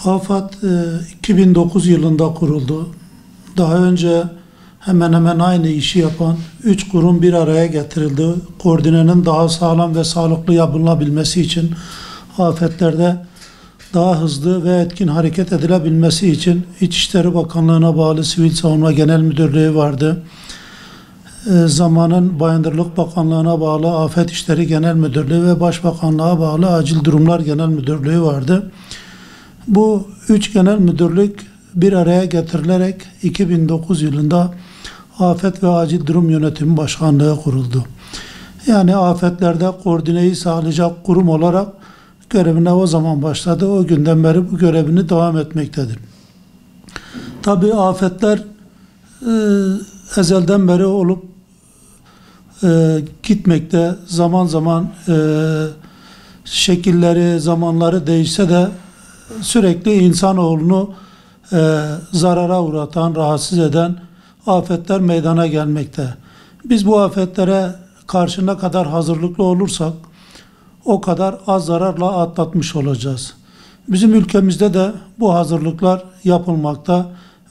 AFAD 2009 yılında kuruldu. Daha önce hemen hemen aynı işi yapan 3 kurum bir araya getirildi. Koordinenin daha sağlam ve sağlıklı yapılabilmesi için, afetlerde daha hızlı ve etkin hareket edilebilmesi için İçişleri Bakanlığı'na bağlı Sivil Savunma Genel Müdürlüğü vardı. Zamanın Bayındırlık Bakanlığı'na bağlı Afet İşleri Genel Müdürlüğü ve Başbakanlığa bağlı Acil Durumlar Genel Müdürlüğü vardı. Bu 3 genel müdürlük bir araya getirilerek 2009 yılında Afet ve Acil Durum Yönetimi Başkanlığı kuruldu. Yani afetlerde koordineyi sağlayacak kurum olarak görevine o zaman başladı. O günden beri bu görevini devam etmektedir. Tabii afetler ezelden beri olup gitmekte. Zaman zaman şekilleri, zamanları değişse de sürekli insanoğlunu zarara uğratan, rahatsız eden afetler meydana gelmekte. Biz bu afetlere karşı ne kadar hazırlıklı olursak o kadar az zararla atlatmış olacağız. Bizim ülkemizde de bu hazırlıklar yapılmakta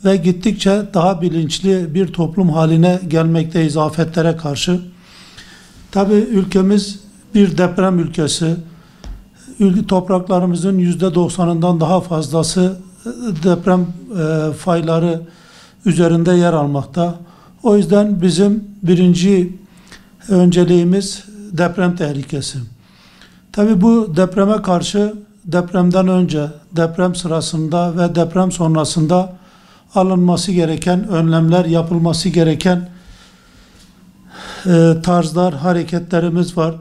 ve gittikçe daha bilinçli bir toplum haline gelmekteyiz afetlere karşı. Tabii ülkemiz bir deprem ülkesi. Topraklarımızın %90'ından daha fazlası deprem fayları üzerinde yer almakta. O yüzden bizim birinci önceliğimiz deprem tehlikesi. Tabii bu depreme karşı depremden önce, deprem sırasında ve deprem sonrasında alınması gereken önlemler, yapılması gereken tarzlar, hareketlerimiz var.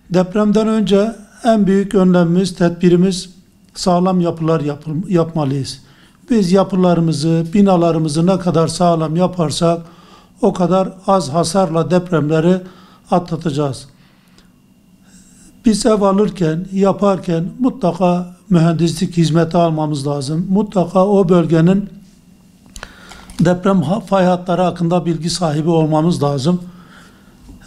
Depremden önce en büyük önlemimiz, tedbirimiz sağlam yapılar yapmalıyız. Biz yapılarımızı, binalarımızı ne kadar sağlam yaparsak o kadar az hasarla depremleri atlatacağız. Biz ev alırken, yaparken mutlaka mühendislik hizmeti almamız lazım. Mutlaka o bölgenin deprem fay hatları hakkında bilgi sahibi olmamız lazım.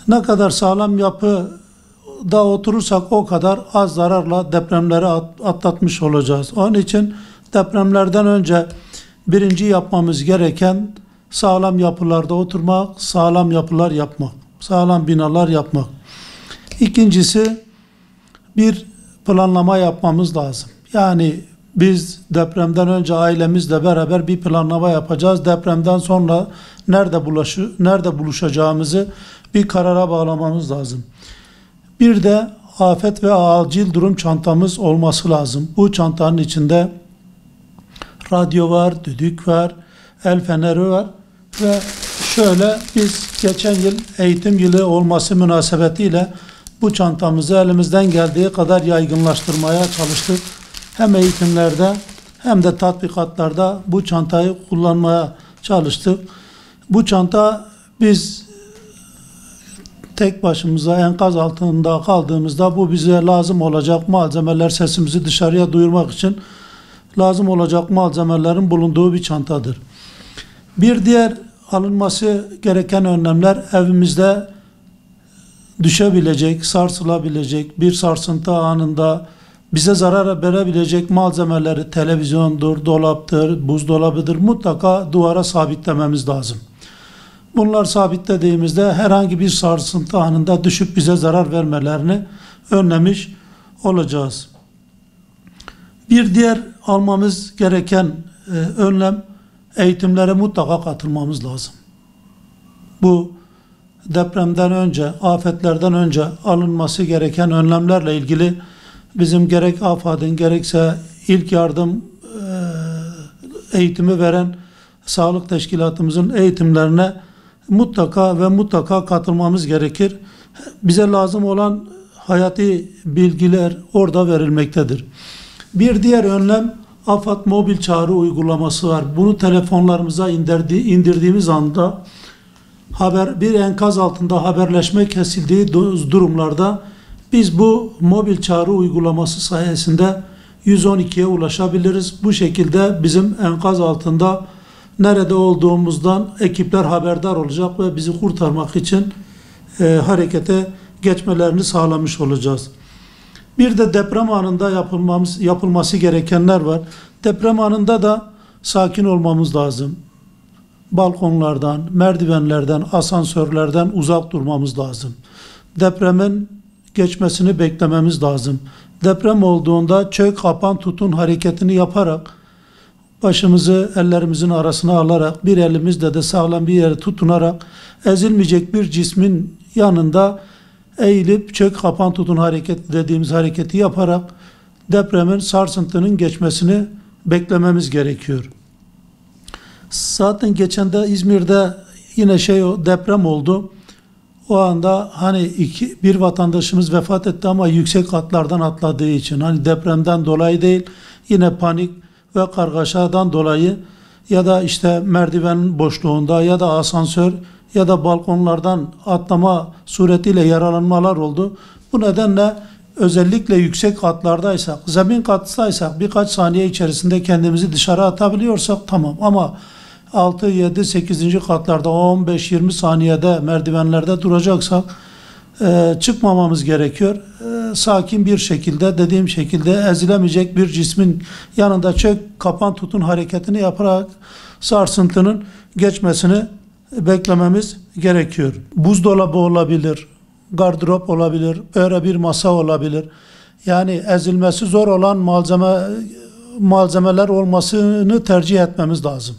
Ne kadar sağlam yapıda oturursak o kadar az zararla depremleri atlatmış olacağız. Onun için depremlerden önce birinci yapmamız gereken sağlam yapılarda oturmak, sağlam yapılar yapmak, sağlam binalar yapmak. İkincisi bir planlama yapmamız lazım. Yani biz depremden önce ailemizle beraber bir planlama yapacağız. Depremden sonra nerede buluşacağımızı bir karara bağlamamız lazım. Bir de afet ve acil durum çantamız olması lazım. Bu çantanın içinde radyo var, düdük var, el feneri var ve şöyle biz geçen yıl eğitim yılı olması münasebetiyle bu çantamızı elimizden geldiği kadar yaygınlaştırmaya çalıştık. Hem eğitimlerde hem de tatbikatlarda bu çantayı kullanmaya çalıştık. Bu çanta biz tek başımıza enkaz altında kaldığımızda bu bize lazım olacak malzemeler, sesimizi dışarıya duyurmak için lazım olacak malzemelerin bulunduğu bir çantadır. Bir diğer alınması gereken önlemler evimizde düşebilecek, sarsılabilecek, bir sarsıntı anında bize zarar verebilecek malzemeleri televizyondur, dolaptır, buzdolabıdır mutlaka duvara sabitlememiz lazım. Bunlar sabitlediğimizde herhangi bir sarsıntı anında düşüp bize zarar vermelerini önlemiş olacağız. Bir diğer almamız gereken önlem eğitimlere mutlaka katılmamız lazım. Bu depremden önce, afetlerden önce alınması gereken önlemlerle ilgili bizim gerek AFAD'ın gerekse ilk yardım eğitimi veren sağlık teşkilatımızın eğitimlerine mutlaka ve mutlaka katılmamız gerekir. Bize lazım olan hayati bilgiler orada verilmektedir. Bir diğer önlem AFAD mobil çağrı uygulaması var. Bunu telefonlarımıza indirdiğimiz anda bir enkaz altında haberleşme kesildiği durumlarda biz bu mobil çağrı uygulaması sayesinde 112'ye ulaşabiliriz. Bu şekilde bizim enkaz altında nerede olduğumuzdan ekipler haberdar olacak ve bizi kurtarmak için harekete geçmelerini sağlamış olacağız. Bir de deprem anında yapılması gerekenler var. Deprem anında da sakin olmamız lazım. Balkonlardan, merdivenlerden, asansörlerden uzak durmamız lazım. Depremin geçmesini beklememiz lazım. Deprem olduğunda çök, kapan, tutun hareketini yaparak, başımızı ellerimizin arasına alarak, bir elimizle de sağlam bir yere tutunarak, ezilmeyecek bir cismin yanında eğilip çök, kapan, tutun hareketi dediğimiz hareketi yaparak depremin, sarsıntının geçmesini beklememiz gerekiyor. Zaten geçen de İzmir'de yine deprem oldu. O anda hani bir vatandaşımız vefat etti ama yüksek katlardan atladığı için, hani depremden dolayı değil, yine panik ve kargaşadan dolayı ya da işte merdiven boşluğunda ya da asansör ya da balkonlardan atlama suretiyle yaralanmalar oldu. Bu nedenle özellikle yüksek katlardaysak, zemin kattaysak birkaç saniye içerisinde kendimizi dışarı atabiliyorsak tamam, ama 6, 7, 8. katlarda 15-20 saniyede merdivenlerde duracaksak çıkmamamız gerekiyor. Sakin bir şekilde, dediğim şekilde, ezilemeyecek bir cismin yanında çök, kapan, tutun hareketini yaparak sarsıntının geçmesini beklememiz gerekiyor. Buzdolabı olabilir, gardırop olabilir, böyle bir masa olabilir. Yani ezilmesi zor olan malzemeler olmasını tercih etmemiz lazım.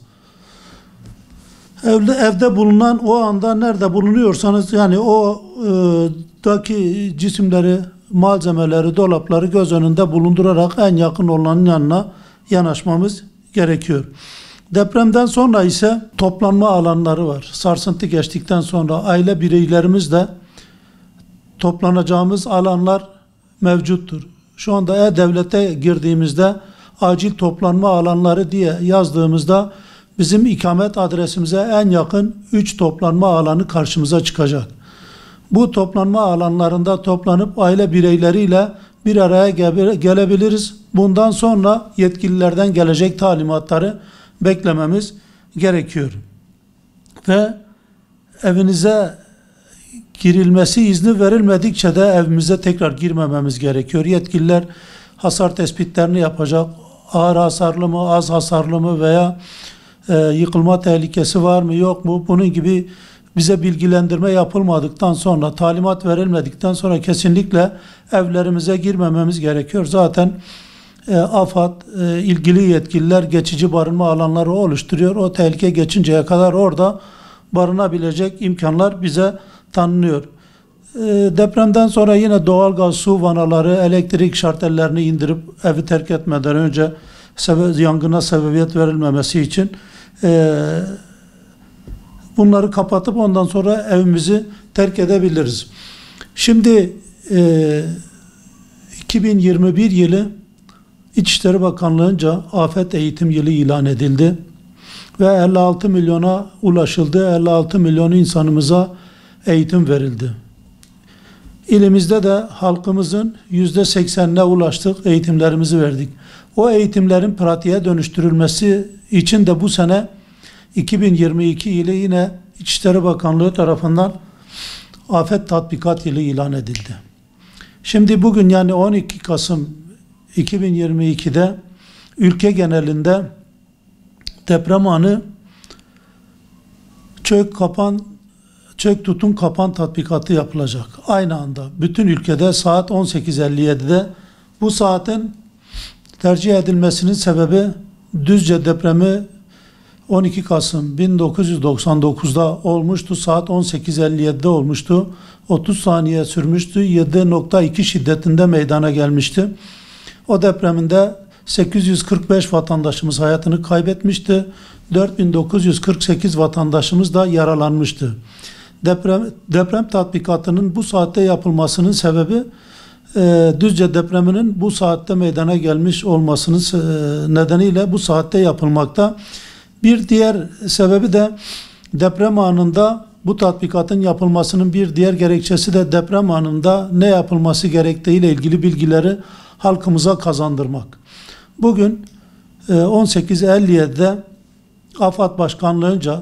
Evde bulunan, o anda nerede bulunuyorsanız, yani o daki cisimleri, malzemeleri, dolapları göz önünde bulundurarak en yakın olanın yanına yanaşmamız gerekiyor. Depremden sonra ise toplanma alanları var. Sarsıntı geçtikten sonra aile bireylerimizle toplanacağımız alanlar mevcuttur. Şu anda E-Devlet'e girdiğimizde acil toplanma alanları diye yazdığımızda bizim ikamet adresimize en yakın 3 toplanma alanı karşımıza çıkacak. Bu toplanma alanlarında toplanıp aile bireyleriyle bir araya gelebiliriz. Bundan sonra yetkililerden gelecek talimatları beklememiz gerekiyor. Ve evinize girilmesi izni verilmedikçe de evimize tekrar girmememiz gerekiyor. Yetkililer hasar tespitlerini yapacak. Ağır hasarlı mı, az hasarlı mı veya yıkılma tehlikesi var mı, yok mu? Bunun gibi bize bilgilendirme yapılmadıktan sonra, talimat verilmedikten sonra kesinlikle evlerimize girmememiz gerekiyor. Zaten AFAD, ilgili yetkililer geçici barınma alanları oluşturuyor. O tehlike geçinceye kadar orada barınabilecek imkanlar bize tanınıyor. Depremden sonra yine doğalgaz, su vanaları, elektrik şartellerini indirip evi terk etmeden önce yangına sebebiyet verilmemesi için bunları kapatıp ondan sonra evimizi terk edebiliriz. Şimdi 2021 yılı İçişleri Bakanlığı'nca afet eğitim yılı ilan edildi ve 56 milyona ulaşıldı. 56 milyon insanımıza eğitim verildi. İlimizde de halkımızın %80'ine ulaştık, eğitimlerimizi verdik. O eğitimlerin pratiğe dönüştürülmesi için de bu sene 2022 yılı yine İçişleri Bakanlığı tarafından afet tatbikat yılı ilan edildi. Şimdi bugün, yani 12 Kasım 2022'de ülke genelinde deprem anı çök, tutun, kapan tatbikatı yapılacak. Aynı anda bütün ülkede saat 18.57'de. Bu saatin tercih edilmesinin sebebi Düzce depremi 12 Kasım 1999'da olmuştu. Saat 18.57'de olmuştu. 30 saniye sürmüştü. 7.2 şiddetinde meydana gelmişti. O depreminde 845 vatandaşımız hayatını kaybetmişti. 4948 vatandaşımız da yaralanmıştı. Deprem tatbikatının bu saatte yapılmasının sebebi Düzce depreminin bu saatte meydana gelmiş olmasının nedeniyle bu saatte yapılmakta. Bir diğer sebebi de deprem anında bu tatbikatın yapılmasının bir diğer gerekçesi de deprem anında ne yapılması gerektiği ile ilgili bilgileri halkımıza kazandırmak. Bugün 18.57'de AFAD Başkanlığı'nca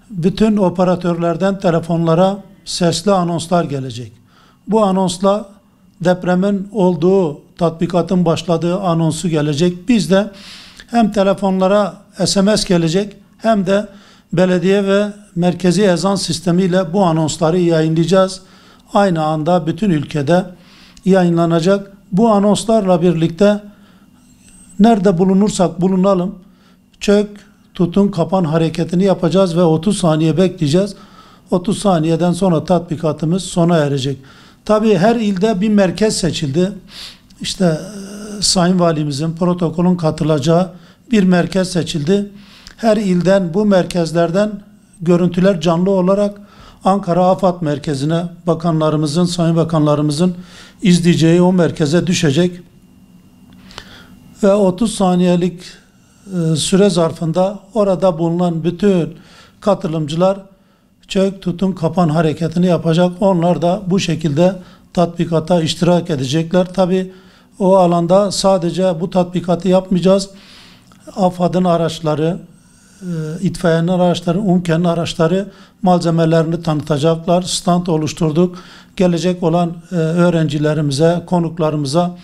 bütün operatörlerden telefonlara sesli anonslar gelecek. Bu anonsla depremin olduğu, tatbikatın başladığı anonsu gelecek. Biz de Hem telefonlara SMS gelecek hem de belediye ve merkezi ezan sistemiyle bu anonsları yayınlayacağız. Aynı anda bütün ülkede yayınlanacak. Bu anonslarla birlikte nerede bulunursak bulunalım, çök, tutun, kapan hareketini yapacağız ve 30 saniye bekleyeceğiz. 30 saniyeden sonra tatbikatımız sona erecek. Tabii her ilde bir merkez seçildi. İşte Sayın Valimizin, protokolün katılacağı bir merkez seçildi. Her ilden, bu merkezlerden görüntüler canlı olarak Ankara AFAD merkezine, bakanlarımızın, sayın bakanlarımızın izleyeceği o merkeze düşecek. Ve 30 saniyelik süre zarfında orada bulunan bütün katılımcılar çök, tutun, kapan hareketini yapacak. Onlar da bu şekilde tatbikata iştirak edecekler. Tabi o alanda sadece bu tatbikatı yapmayacağız. AFAD'ın araçları, itfaiyenin araçları, UMKE'nin araçları malzemelerini tanıtacaklar. Stand oluşturduk. Gelecek olan öğrencilerimize, konuklarımıza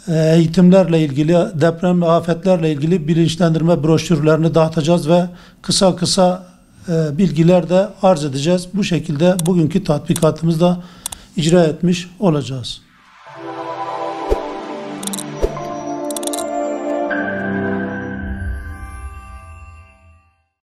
eğitimlerle ilgili, deprem ve afetlerle ilgili bilinçlendirme broşürlerini dağıtacağız ve kısa kısa bilgiler de arz edeceğiz. Bu şekilde bugünkü tatbikatımızda icra etmiş olacağız.